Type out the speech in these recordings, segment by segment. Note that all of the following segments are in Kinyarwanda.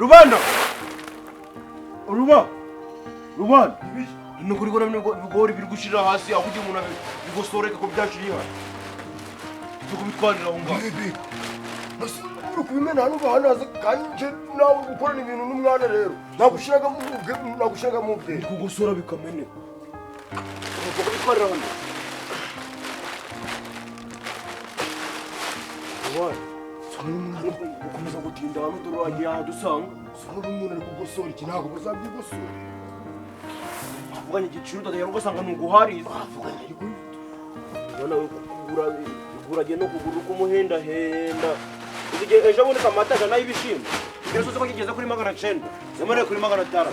Rubanda! Rubanda! Nukuri ko namwe bigori biri gushira hasi aho ugiye umuntu bigosoreka ko byashiriye hano. Cyo kubitwarira aho ngaho. Uri kubimena hano bahanaze kanje nawe gukorana ibintu n'umwana rero. Nagushiraga mu bwe. Kugosora bikamene. Cyo kubitwarira hano. Rubanda! Ukomeza gutinda hano turagiye aha dusanga. Sura umuntu ari kugosora iki ntabwo bazabyigosora. Avuganye igiciro ndagera ugasanga nuguhariza. Avuganye ariko ubona uragiye no kugura uko umuhenda henda. Ugiye ejo aboneka amata nayo ibishimbo. Ibyo sose bagigeze kuri 900. Zamare kuri 500.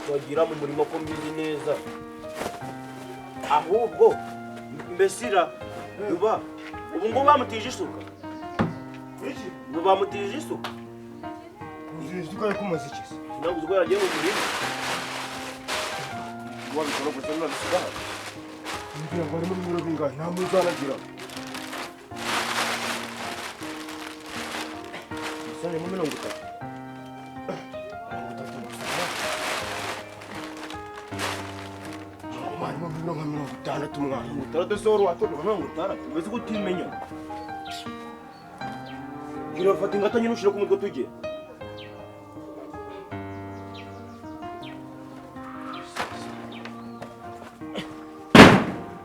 Twagira mu murimo ko mbizi neza. Ahubwo mbesira uba ubu ngo bamutije isuka. Iki? Ngo bamutije isuka. Isuka yo kumaze iki? Ntabwo uzwo yagiye mu gihe. Wabikora gusa n'abisuka. Ngira ngo ari mu biro bingahe nta muzanagira. Sane mu 30. Tandatu mwana mutarade soro watodo ntango taratu bese kutimenya gira fata ingatanye nushira ku mutwe tujye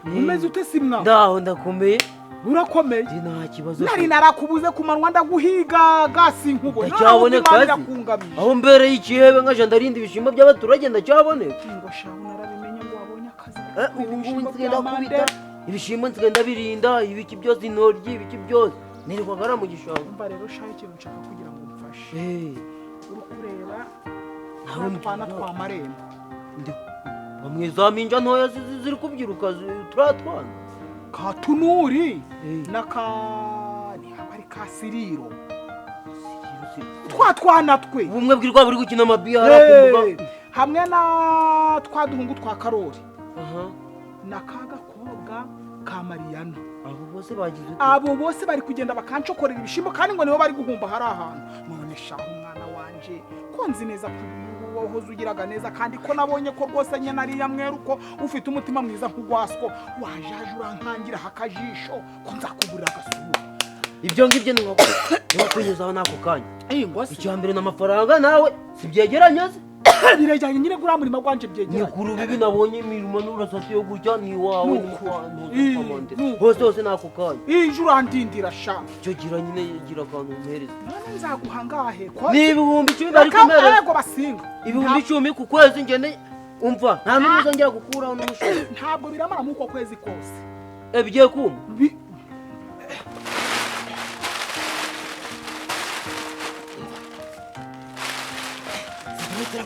umeze ute simna ndaho ndakomeye urakomeye nta kibazo nari narakubuze kumanwa ndaguhiga gasi nkubo ndacyabone kazi aho mbere y'ikihebe nka jandarinda ibishimbo by'abaturage ndacyabone ngo shaho narabimenye ngo wabonye akazi ubu nsigenda kubita ibishimbo nsigenda birinda ibiki byose intoryi ibiki byose nirwagara mu gishanga umva rero shaho ikintu nshaka kugira ngo mfashe uri kureba twana twa marembo bamwe za minja ntoya ziri kubyiruka turatwana katunuri n'akani abari kasiriro twana twe ubumwe bw'irwa buri gukina amabiyara kumbuga hamwe na twaduhungu twa karori n'akagakobwa ka Mariyana abo bose bari kugenda bakancokorera ibishimbo kandi ngo nibo bari guhumba hari ahantu none shaho umwana wanje ko nzi neza wohoze ugiraga neza kandi ko nabonye ko rwose nyene ari yamweru ko ufite umutima mwiza nk'ugwasko wajaje urankangira hakajisho ko nzakugurira agasura ibyo ngibyo ni nko kwinyuzaho nako kanya icyambere n'amafaranga nawe sibyegeranya birajyanye nyine gura muri magwanje byegeranye ni kuru bibi nabonye imirimo n'urasasi yo gujya ni wawe hose nako kanya ijuru andindira sha cyo gira nyine gira kantu mpereza none nzaguhangahe ko ni ibihumbi 10 bari kumera yego basinga ibihumbi 10 ku kwezi ngene umva nta n'umuzo ngira gukuraho n'umushoro ntabwo biramara mu kwezi kose bigiye kuma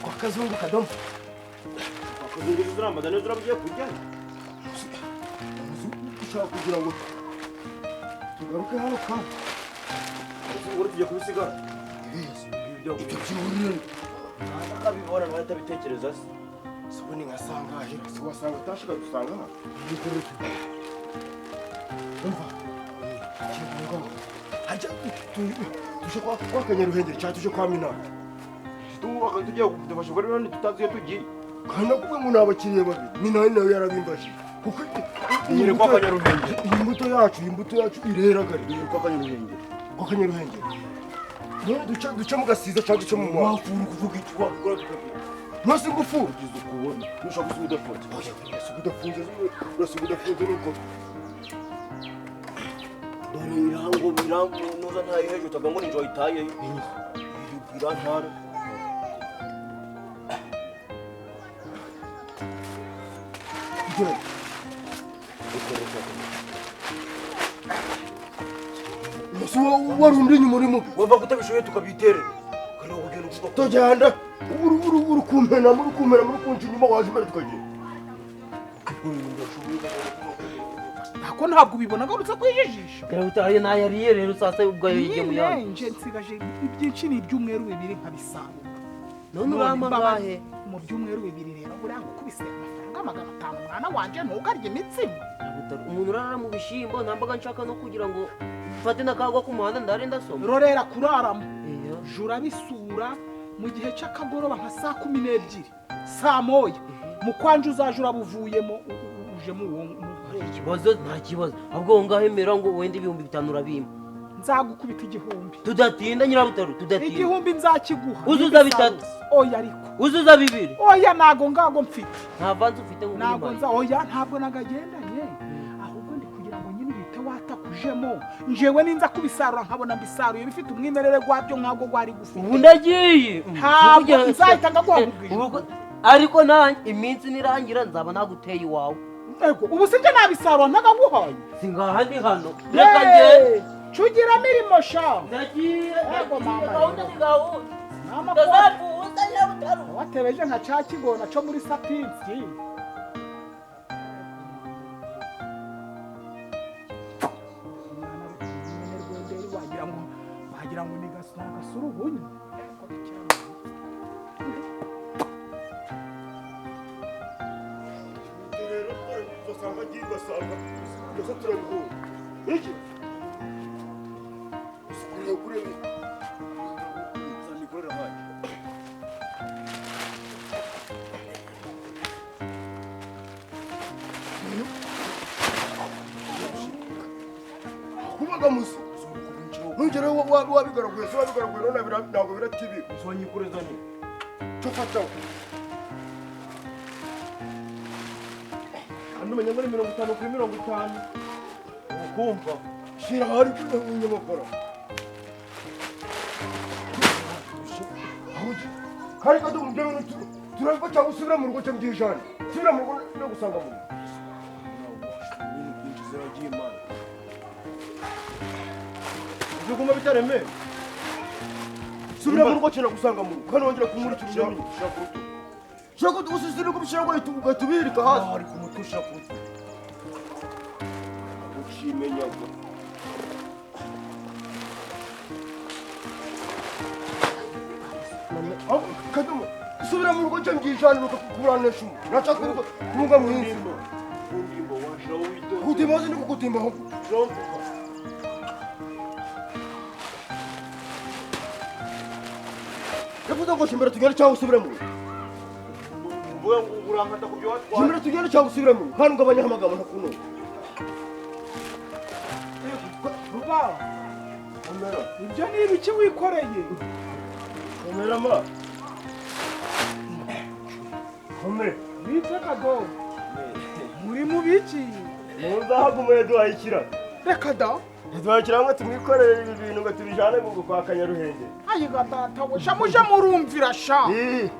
kwa kazungu kadomo akazungu ziramba dane zirabugiye kurya ushaka kugira ngo tugaruke hano ka uri tugiye kubisigara ibyo byurire akabibona nawe atabitekereza se sibone nkasanga ahera si wasanga utashika dusanga umva kirungo hajya tuje kwa kanyaruhengeri cyangwa tuje kwa minani tugiye kudufasha bari none tutaziye tugiye kandi kuko umuntu abakiriye babiri minani nawe yarabimbaje kuko nyine kwa kanyaruhengeri imbuto yacu ireragari kwa kanyaruhengeri none duca mu gasiza cyangwa duca mu mwaka uri kuvuga iki wakora tukabira mwese ngufu ugize kubona nushaka gusubiza udafunze urasubiza nuko dore birango noza ntaye hejuru utagango ninjo itaye irantara Musu warundi nyumurimo wava kutabishoye tukabitere kana kugenda kuko tojanda uru kumpena muri kunji nyuma waje mbere tukagiye nako ntabwo ubibona garutse kwijijisha utaye nayariye rero sasa ubwo yigiye mu yanjye nje nsigaje ibyinshi ni ibyumweru bibiri nkabisanga none uramagahe mu byumweru bibiri rero buranga kubise amafaranga 500 mwana wanje ntugarye imitsima umuntu urara mu bishimbo nambaga nshaka no kugira ngo fate nakagwa ku muhanda ndari ndasoma rorera kuraramo jura bisura mu gihe cy'akagoroba nka saa 12 saa moya mu kwanje uzajura buvuyemo uje mu ikibazo nta kibazo ahubwo ngahemera ngo wende 5,000 urabimpa nzagukubita igihumbi tudatinda nyirabutaru tudatinda igihumbi nzakiguha uzuza 3 oya ariko uzuza 2 oya nago ngago mfite nta vanze ufite ngo nago nza oya ntabwo nagagendanye ahubwo ndi kugira ngo nyine bite watakujemo njewe ninza kubisarura nkabona mbisaruye bifite umwimerere gwabyo nkago gwari gufite ubu ndagiye ntabwo nzahita ngaguha ariko nanjye iminsi nirangira nzaba naguteye iwawe ego ubu sinjye nabisarura ntagaguhaye singahandi hano reka nge chugira mirimo sha ndagiye ego mama gahunda ni gahunda mama ndazavuza nyirabutaru watebeje nka ca kigona cyo muri sapinsi wagira ngo ni gasura ubunye kubaga musi nugere wabigaraguye so wabigaraguye none ntabwo biratibi uzonyikureza ni cyo fata andi menya muri 50 kuri 50 ukumva shira hari kunyamakara ahuje kari kado mudemo turava cyangwa usubira mu rugo cyo mbyijana subira mu rugo no gusanga mu Zuguma bitareme. Subira mu rugo cyane gusanga mu rugo. Kandi wongera kumurikira ubumenyi. Shaka usisire ko bishaka ngo tubirika hasi. Ari kumutusha kutu. Ushimenya ngo. Kadumu. Subira mu rugo cyane ngijana nuko kukurana shumu. Nacha kurugo kunga muhinzi. Kundimbo washa wito. Kutimaze ni kukutimba ho. Yavuze ngo shimbira tugere cyangwa usubire mu mvuga ngo urankata kubyo watwa shimbira tugere cyangwa usubire mu kandi ungabanya amagambo ntakuno ruba kamera ibyo ni ibiki wikoreye kamera ma kamera bite kado muri mu biki muza hagumuye duhayikira reka da duhayikira ngo tumwikorere ibi bintu ngo tubijane ngo kwa Kanyaruhenge ayiga data we shamuje murumvira sha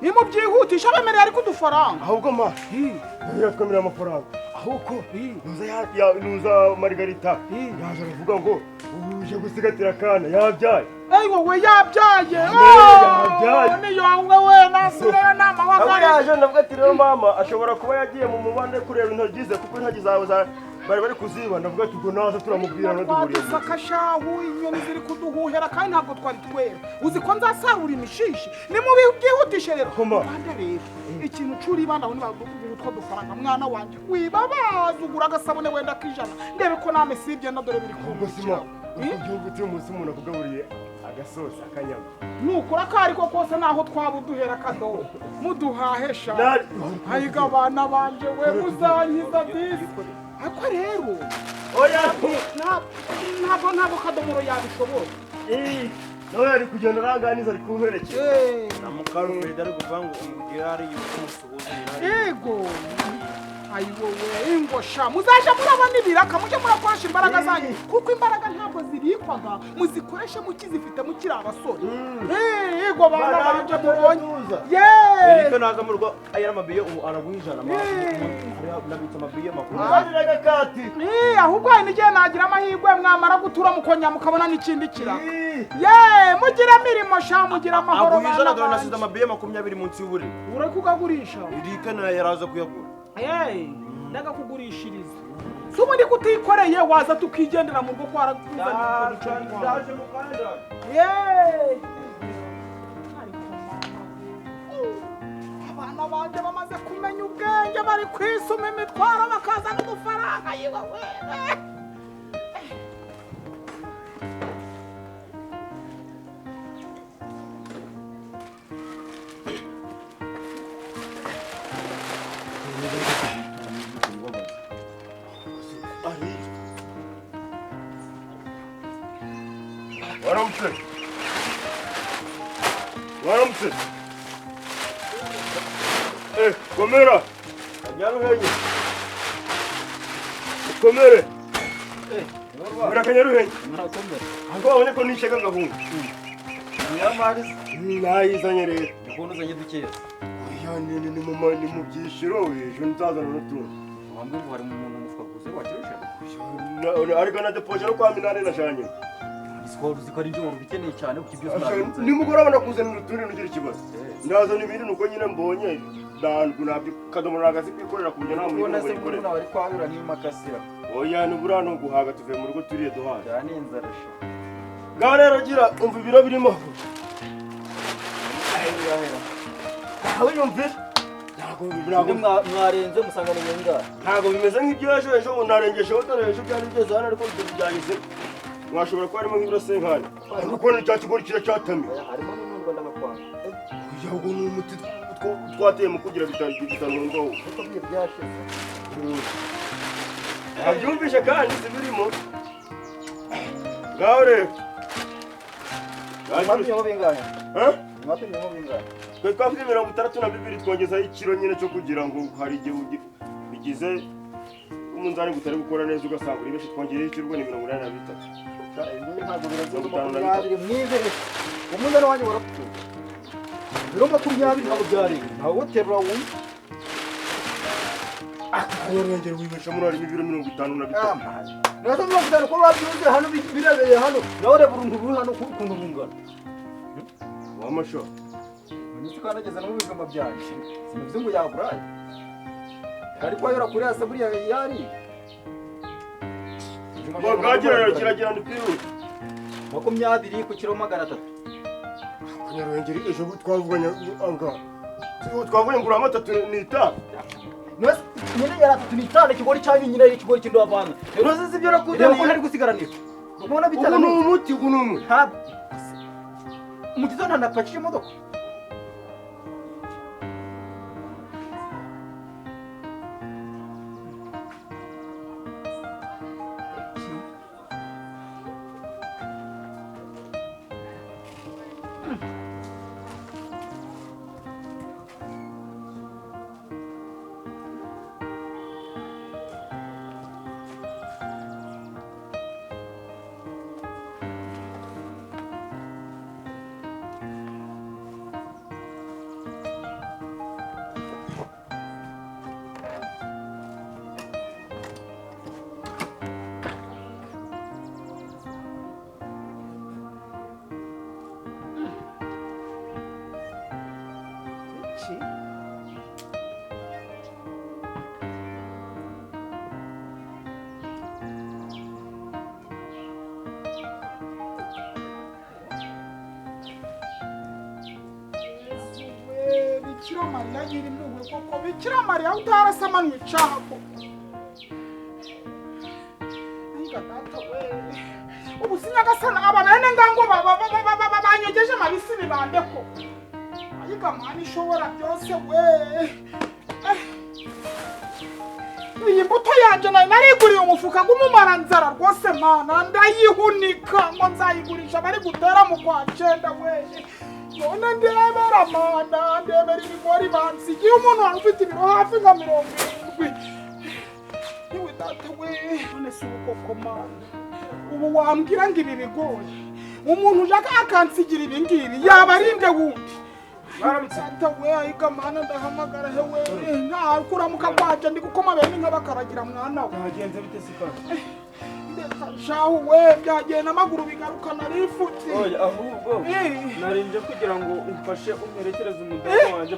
nimubyihutisha bemerera ariko udufaranga ahubwo ma yatwemerera amafaranga ahubwo nuza Margarita yaje aravuga ngo uje gusigatira kana yabyaye wowe yabyaye ni yowe we nasubirayo nama wakari yaje ndavuga ati rero mama ashobora kuba yagiye mu mubande kureba intogize kuko intogi zawe bari kuziba ndavuga ati ubwo naza turamubwira no duhuriye sakashahu inyoni ziri kuduhuhera kandi ntabwo twari twera uzi ko nzasarura imishishi ni mu byihutishe rero banda rero ikintu curi banda bone utwo dufaranga mwana wanje wibabaza ugura agasabune wenda kijana ndebe ko name sibye na dore biri kubusima igihugu cyo munsi umuntu akugaburiye agasosa akanyama nukora kari ko kose naho twabuduhera kadobo muduhahesha ayiga abana banje we muzanyiza disi ako rero oya ntabwo kadomoro yabishobora nawe ari kugenda aranganiza ari kumperekeza namukaro Freda ari kuvanga igirari y'umusuhuza yego ayi wowe ingosha muzaje murabona ibiraka muje murakoresha imbaraga zanyu kuko imbaraga ntabwo zirikwaga muzikoreshe mukizifite mukiri abasore yego bana banje mubonye Erika naza mu rugo ayara mabiye araguhijana nabitsa mabiye makuru aziraga kati ahubwo hari n'igihe nagira amahirwe mwamara gutura mukonya mukabona n'ikindi kiraka mugira mirimo sha mugira amahoro aguhijana dore nasize amabiye 20 munsi y'uburiri uri kugagurisha Erika nayo yaraza kuyagura ndaga kugurishiriza subu ndi kutikoreye waza tukigendera mu rugo kwarakuzana ndaje mukanda abana banje bamaze kumenya ubwenge bari kwisuma imitwaro bakaza n'udufaranga yewe waramutse waramutse komera kanyaruhenge komere komera kanyaruhenge ahubwo wabonye ko nishega ngahunga nayizanye rero ukuntu uzanye dukeya oya ni mu byishiro ejo nzazana n'utundi wambwe ngo hari umuntu umufuka kuze wakirusha ariko na depoje no kwa minani nashanye isikoro zikora injyo bikeneye cyane kuko ibyo zinarinze nimugoroba nakuzanira utundi nugira ikibazo ndazana ibindi nuko nyine mbonye ntabwo nabyo kadomo nagazi kwikorera ku buryo nta muntu ubona se muri nawe ari kwahura nk'imakasira oya nubura no guhaga tuvuye mu rugo turiye duhaga cyane inzara sho ngaho rero gira umva ibiro birimo aho yumvira ntabwo mwarenze musangane ngengara ntabwo bimeze nk'ibyo ejo narengesheho dore ejo byari bigeze hano ariko byageze mwashobora kuba harimo nk'ibiro senkani ariko kubona cya kigori kiracyatamiye harimo n'umurwa n'agakwanga ahubwo ni umuti twateye mu kugira bitanungaho kuko biye byashize nabyumvishe kandi zibirimo ngaho rero mwapimyeho bingahe ha mwapimyeho bingahe twe twapimye 62 twongezaho ikiro nyine cyo kugira ngo hari igihe bigize umunzani gutari gukora neza ugasanga uri benshi twongeyeho ikiro ni 83 ntabwo birazo mwize umunzani wanjye warapfuye biro 20 ntabwo byari ntawe woterura wumva yarengera wibesha muri ari ibiro 53 nazo 50 ko babyuze hano birabeye hano nawe reba uruntu ruri hano kuntu bungana wamasho nzi ko anageze no mu bigoma byanje sinavuze ngo yaburaye ariko ayora kuri asa buriya yari bagagira kiragira ndikwiruka 20 ku kilo 300 kanyarengera ejo twavuganye anga twavuganye ngura amatatu n'itanu Nose nyine yaratatu n'itanu kigori cyanyu nyine ari kigori kindo avanga rero zizi byo rakuze ko ntari gusigaranira ubona bitana ubu ni umuti ubu ni umuti ntabwo umuti zona ndapakije imodoka Bikira Mariya yiri muwe koko Bikira Mariya utarasamanwe cako Ninga data we ubu sinyagasana abana ngango banyogeje mabisi bibandeko Ayiga mani shobora byose we Iyi mbuto yanje nariguriye umufuka gumumaranzara rwose mana ndayihunika ngo nzayigurisha bari gutera mu kwa 9 we none ndebera mana ndebera ibigori bansigiye umuntu wari ufite ibiro hafi nka 70 yewe data we none si uko mana ubu wambwira ngo ibi bigori umuntu ujaka akansigira ibi ngibi yaba arinde wundi data we ayiga mana ndahamagara hewe nta kuramuka kwaje ndi gukoma bene nk'abakaragira mwana we hagenze bite sikana shahu we byagenda amaguru bigarukana rifuti oya ahubwo narinje kugira ngo umfashe umwerekereze umudamu wanje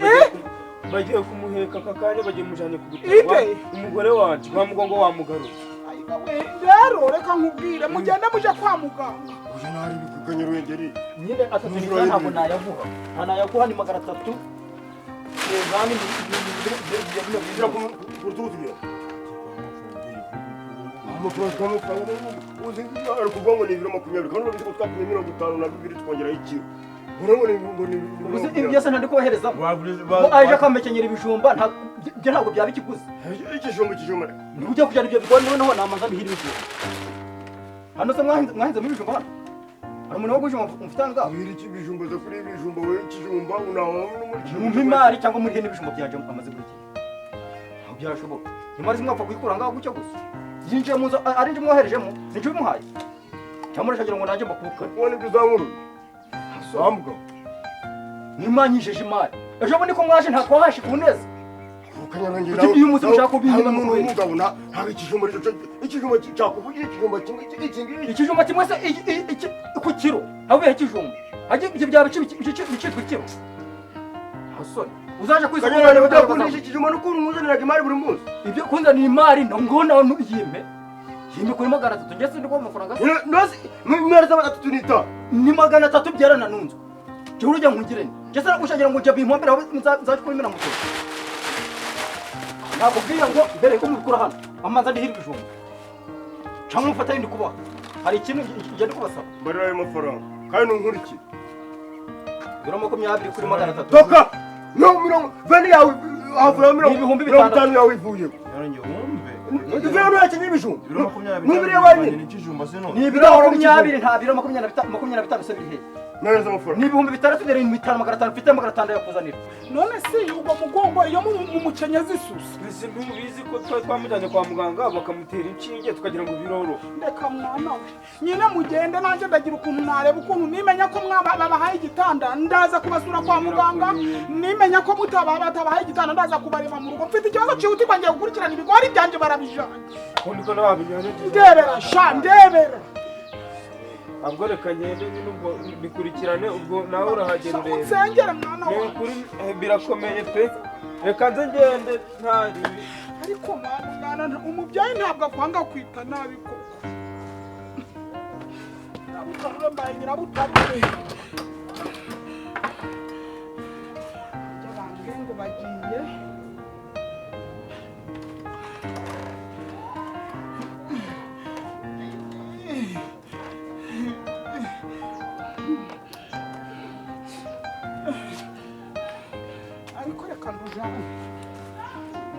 bagiye kumuheka kakanya bagiye mujanye ku bitaro umugore wanje wa mugongo wa mugarutse ayiga we rero reka nkubwire mugende muje kwa muganga uyu nari bikukanyarwengeri nyine atatu ntabwo nayaguha anayaguha ni 300 kandi bizira ku rutugu amafaranga uzi ari kuvuga ngo ni ibiro 20 kandi urabona ko twapimye 52 twongeraho ikiro uzi ibi byose ntandi kohereza aje akamekenyera ibijumba ntabwo byaba ikiguzi ikijumba ujya kujyana ibyo bigori noneho namanza bihira ibijumba hano se mwahinze ibijumba hano umuntu wo gujuma mufitanga wiri kibijumba za kuri ibijumba we kijumba unawa mu mimari cyangwa muri hene ibijumba byanje amaze gutya aho byashoboka imari zimwapfa kuyikura ngaho gucyo gusa yinjiye mu nzu ari nje mwoherejemo sinje bimuhaye cyangwa urashaka ngo naje mbakuka ubona ibyo zamuru sambwa nimanyisheje imari ejo bundi ko mwaje nta twahashe ku neza ukanyange nawe uyu munsi mushaka kubinga umuntu w'umugabo nta ikijumba ikijumba cyakuvugira ikijumba kimwe ikijumba kimwe se ku kiro avuye ikijumba ajye ibyo byaba bicitwa ikiro hasoni uzaje kanyarane badakurisha ikijumba n'ukuntu muzaniraga imari buri munsi ibyo kunzanira imari ngona yime kuri 300 njye sindi kwa amafaranga nose imari za 3 ni 300 byarana nunzu cyo urujya nkugirene njye se ushagira ngo jabi impombera nzaje kuri mina muto nakubwira ngo mbere ko mubikura hano amanza ndi hirwa ijumba cyangwa mufata yindi kuba hari ikintu njye kubasaba bari ayo mafaranga kandi nunkurikira biro 20 kuri 300 doka no mirongo vani yawe havura mirongo 5 yawe ivuye yarangiye wumve ivyo no yakinye ibijumba biro 20 nubire wanye ni kijumba sino ni biro 20 nta biro 25 se biri he neza amafaranga ni ibihumbi 6,500 mfite 500 yakuzanira none si ubwo mugongo iyo mu mukenyezi isusa bisi ntubizi ko twamujyanye kwa muganga bakamutera inshinge tukagira ngo biroro ndeka mwana we nyine mugende nanjye ndagira ukuntu nareba ukuntu nimenya ko babahaye igitanda ndaza kubasura kwa muganga nimenya ko batabahaye igitanda ndaza kubareba mu rugo mfite ikibazo cyihutirwa ngiye gukurikirana ibigori byanjye barabijanye undi ko nabijyanye ndebera sha ndebera abwo reka ngende n'ubwo bikurikirane ubwo nawe urahagera urebe nsengera mwana ni we ukuri birakomeye pe reka nze ngende ntari ariko mwana umubyeyi ntabwo akwanga kwita nabi koko nyirabutarure mbaye nyirabutarure ibyo bambwiye ngo bagiye ariko reka ndujane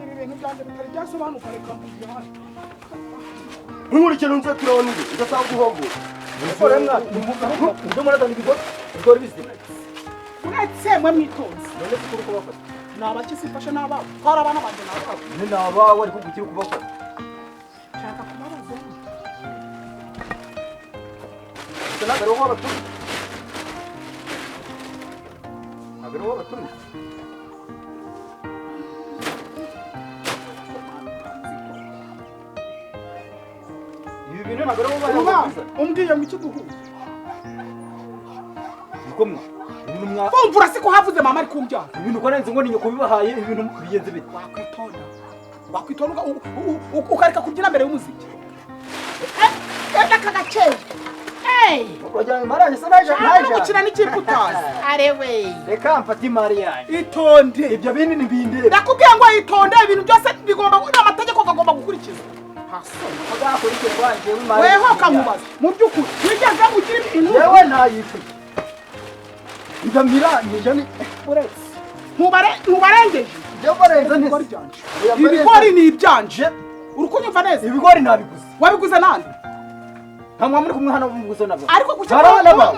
ibi bintu byanjye bitari byasobanuka reka ndujane nkurikira nze turawonire udasanga guhombo ukore mwana ndo muratanga ibigori bizima uretse mwe mwitonze none kuri kubafata ni abakisi mfashe n'ababo twari abana banjye n'ababo ni nabawe ariko gukira kubafata nshaka kubabaza nagaro w'abatumye nagaro w'abatumye ibi bintu nagaro w'abatumye umbwiye ngo iki duhuye nikomwa ibintu mwa umvura si ko havuze mama ari kumbyara ibintu ko nenze ngo ni nyoko bibahaye ibintu bigenze bite wakwitonda ukareka kubyina mbere y'umuziki aka gakeye wajyanye maranye se naje gukina n'ikipe utazi arewe reka mfate imari yanjye itonde ibyo bindi ni bindebe ndakubwiye ngo itonde ibintu byose bigomba n'amategeko agomba gukurikizwa weho kamubaza mu by'ukuri wigeze ugira ibintu yewe ntayifuye ndamira nije uretse ntubarengeje ibigori ibigori ni ibyanje uri kunyumva neza ibigori nabiguze wabiguze nande ntamwa muri kumwe hano muguze nabo ariko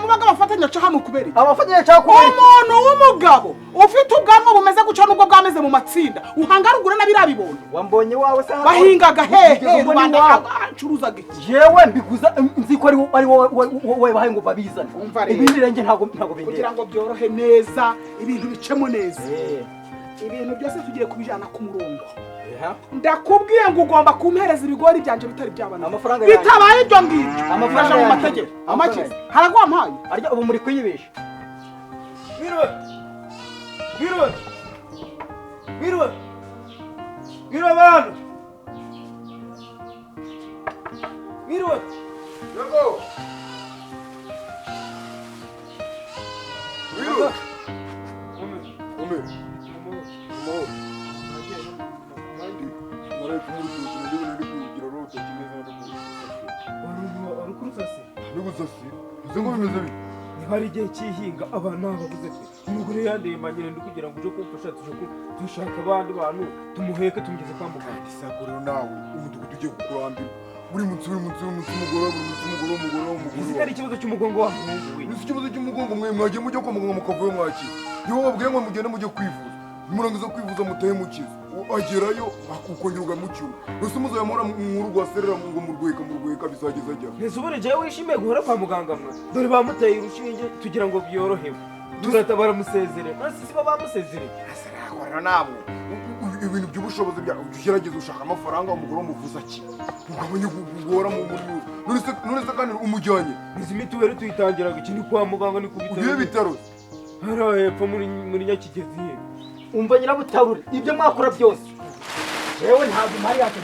mubaga bafatanya ca hano kubera abafatanya ca kubera umuntu w'umugabo ufite ubwanwa bumeze guca nubwo bwameze mu matsinda uhangarugura nabirabibondo wambonye wawe se bahingaga hehe rubanda acuruzaga iki yewe mbiguza nzi ko ari wowe bahaye ngo babizane ibindi renge ntago bindera kugira ngo byorohe neza ibintu bicemo neza ibintu byose tugiye kubijana ku murongo ndakubwiye ngo ugomba kumpereza ibigori byanje bitari byabana amafaranga bitabaye ibyo ngibyo amafaranga mu mategeko amakize haragwa mpaye arya ubu muri kuyibesha Biro abantu Biro Yego Biro hari igihe cy'ihinga abana bavuze ati umugore yandemanye ndi kugira ngo uje kumfasha dushaka abandi bantu tumuheke tumugeze kwa muganga isaguriro nawe umudugudu ugiye kukurambira buri munsi umugore Isi ari ikibazo cy'umugongo wa muhungu we. Isi ikibazo cy'umugongo mwe mwagiye mujya kwa muganga mukavuye mwaki. Yo wabwiye ngo mugende mujye kwivuza. Murangiza kwivuza mutaye mukiza. Agerayo akukongera ugamucyura. Ese muzaye mura mu rugo aserera ngo murweka bizageza ajya. Ese ubone jewe wishimiye guhora kwa muganga mwe. Dore bamuteye urushinge tugira ngo byorohewe. Turatabara musezere. Ese siba bamusezere. Asara nabo. Ibintu by'ubushobozi bya ugerageza ushaka amafaranga umugore umuvuza ki. Ugabanye kugora mu muri. None se kandi umujyanye. Izi mituweli tuyitangiraga iki ni kwa muganga ni kubitaro. Ugiye bitaro. Hara hepfo muri Nyakigezi ye. umva nyirabutarure ibyo mwakora byose yewe ntabwo mpari yacu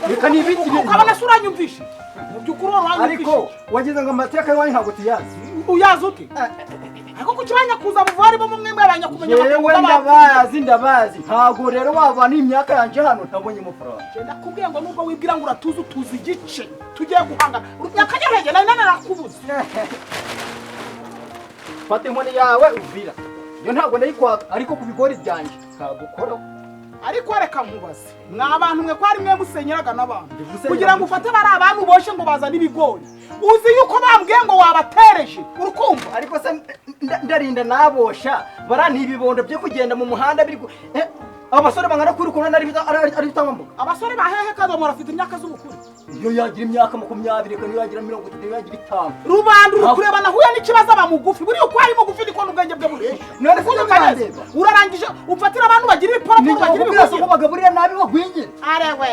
reka nibiki ukabona se uranyumvishe mu by'ukuri uranyumvishe ariko wageze ngo amateka yawe ntabwo tuyazi uyazi ute ariko kukibanya kuza buvari bo mumwe mwabanya kumenya yewe ndabazi ntabwo rero waba n'imyaka yanje hano ntabonye amafaranga ndakubwiye ngo nubwo wibwira ngo uratuzi igice tugiye guhanga nyakanyarege nari narakubuze fata inkoni yawe uvira yo ntabwo nayikwaka ariko ku bigori byanjye ntabwo ariko reka nkubaze mwa bantu mwe ko ari mwe musenyeraga n'abantu kugira ngo ufate bari abantu boshe ngo bazane ibigori uzi yuko bambwiye ngo wabatereje urukumva ariko se ndarinda nabosha barantibibondo byo kugenda mu muhanda biri abasore bangana kuri kuno ari bitambuka abasore bahehe kadomora afite imyaka z'ubukuru iyo yagira imyaka 20 kandi yagira 30 yagira 5 rubanda urukureba nahuye n'ikibazo abamugufi buri uko ari mugufi niko n'ubwenge bwe buri none se urarangije ufatira abantu bagira ibipapuro bagira ibigori ko bagaburira nabi bagwingira arewe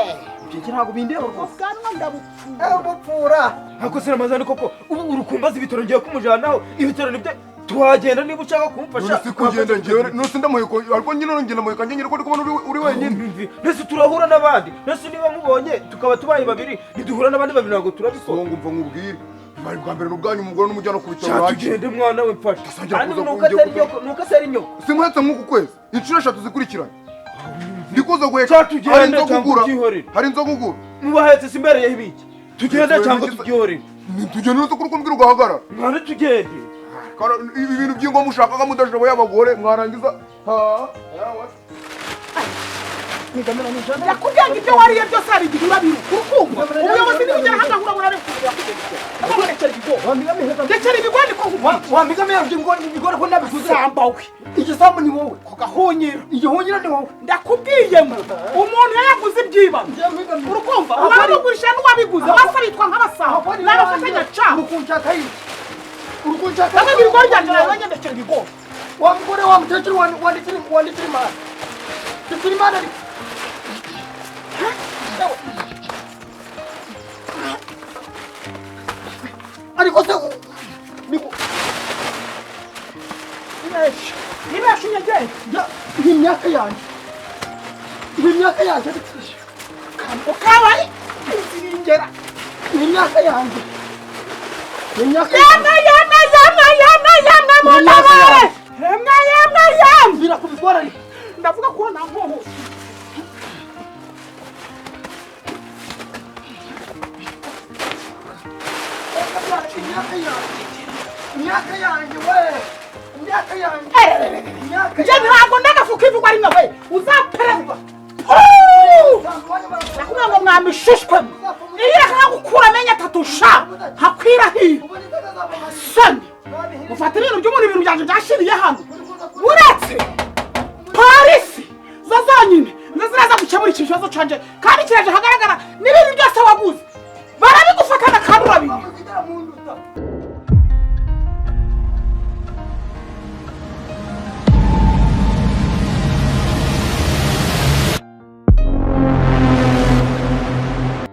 Iki ntabwo bindeba rwose ubwanwa ndabupfura bupfura ako se ramazani koko urukumbaza ibitoro ngiye kumujanaho ibitoro nibyo tuhagenda niba ushaka kumfasha none kugenda ngewe nose ndamuheko ariko nyine ngenda muheka nyine ko kubona uri wenyine nese turahura n'abandi nese niba mubonye tukaba tubaye babiri niduhura n'abandi babiri ntabwo turabikora ngo mva nkubwire bari bwa mbere n'ubwanyu umugore n'umujyana ku bitaro tugende mwana we mfasha kandi nuko atari nyoko simuhetse nk'uku kwezi inshuro 3 zikurikiranye ndikuza guheka hari inzoga ugura mubahetse simbereye ibiki tugende cyangwa tubyore tugende nuko kurukumbwira ugahagarara mwana tugende ibintu by'ingo mushakaga mudashoboye abagore mwarangiza yakubwiye ngo ibyo wariye byose hari igihe urabiru urukumva ubuyobozi n'ibigera hanga hura burabikubwira ndekera ibigori ko wambigamira ibigori ko nabivuze sambawe igisambu ni wowe ko gahunyira igihunyira ni wowe ndakubwiye ngo umuntu yaguze ibyibano urukumva uwabimugurisha n'uwabiguze basa bitwa nk'abasaho n'abafatanya cyaha urukunshaka bamwe ibigori byanjye nawe nyendekera ibigori wa mugore wa mukecuru wandikira imana ndikira imana ariko se nibesha unyegeye imyaka yanjye ukabaye inzingera imyaka yanjye mvira ku bigori ariko ndavuga ko nta nkoho imyaka yanjye we njye ntabwo ndagafuka ivugwa ari nawe uzaperezwa nakubwira ngo mwamishushwe iyo akagukura amenye atatu sha hakwirahira soni ufata ibintu byanjye byashiriye hano uretse polisi zo zonyine ngo ziraza gukemura iki kibazo canje kandi kiraje hagaragara n'ibintu byose waguze